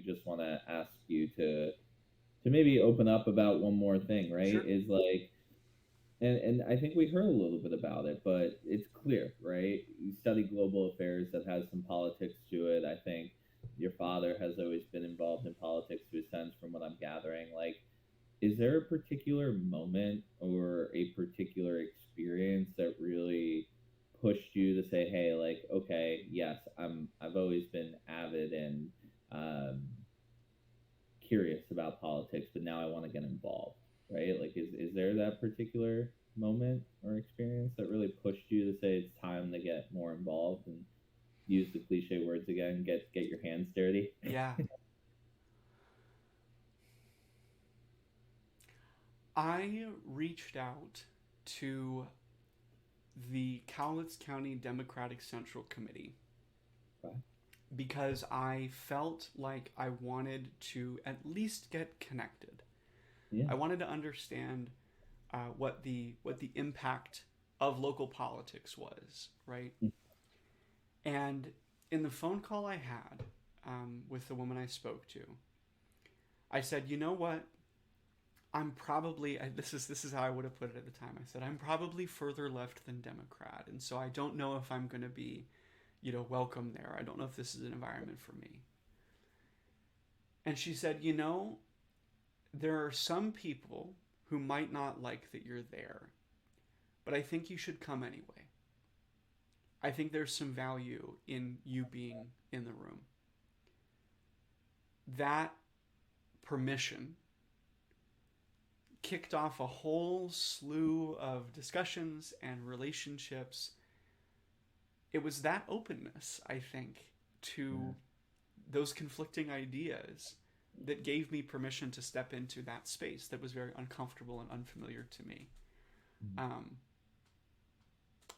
do just want to ask you to maybe open up about one more thing, right? Sure. Is like, and I think we heard a little bit about it, but it's clear, right? You study global affairs that has some politics to it. I think your father has always been involved in politics to a sense, from what I'm gathering. Like, is there a particular moment or a particular experience that really pushed you to say, "Hey, like, okay, yes, I've always been avid and um, curious about politics, but now I want to get involved." Right? Like, is there that particular moment or experience that really pushed you to say it's time to get more involved and use the cliche words again, get your hands dirty? Yeah. I reached out to the Cowlitz County Democratic Central Committee Right. because I felt like I wanted to at least get connected. Yeah. I wanted to understand what the impact of local politics was, right? And in the phone call I had with the woman I spoke to, I said, you know what? This is how I would have put it at the time. I said I'm probably further left than Democrat, and so I don't know if I'm going to be, welcome there. I don't know if this is an environment for me. And she said, there are some people who might not like that you're there, but I think you should come anyway. I think there's some value in you being in the room. That permission kicked off a whole slew of discussions and relationships. It was that openness, I think, Yeah. to those conflicting ideas that gave me permission to step into that space that was very uncomfortable and unfamiliar to me. Um,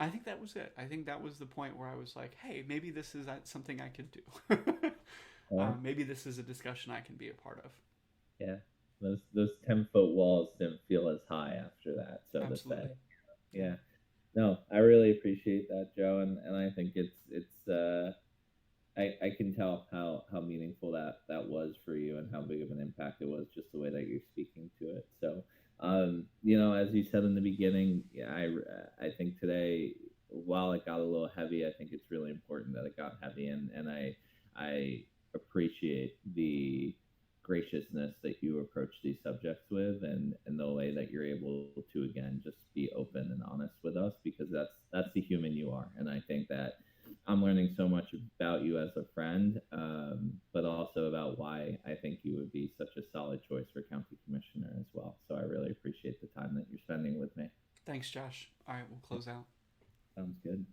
I think that was it. I think that was the point where I was like, hey, maybe this is something I could do. Yeah. Maybe this is a discussion I can be a part of. Yeah. Those 10-foot walls didn't feel as high after that, so to say. Absolutely. Yeah. Yeah. No, I really appreciate that, Joe, and I think it's I can tell how meaningful that was for you and how big of an impact it was, just the way that you're speaking to it. So, as you said in the beginning, yeah, I think today, while it got a little heavy, I think it's really important that it got heavy, and I appreciate the graciousness that you approach these subjects with, and the way that you're able to again just be open and honest with us, because that's the human you are, and I think that I'm learning so much about you as a friend, but also about why I think you would be such a solid choice for county commissioner as well. So I really appreciate the time that you're spending with me. Thanks, Josh. All right, we'll close out. Sounds good.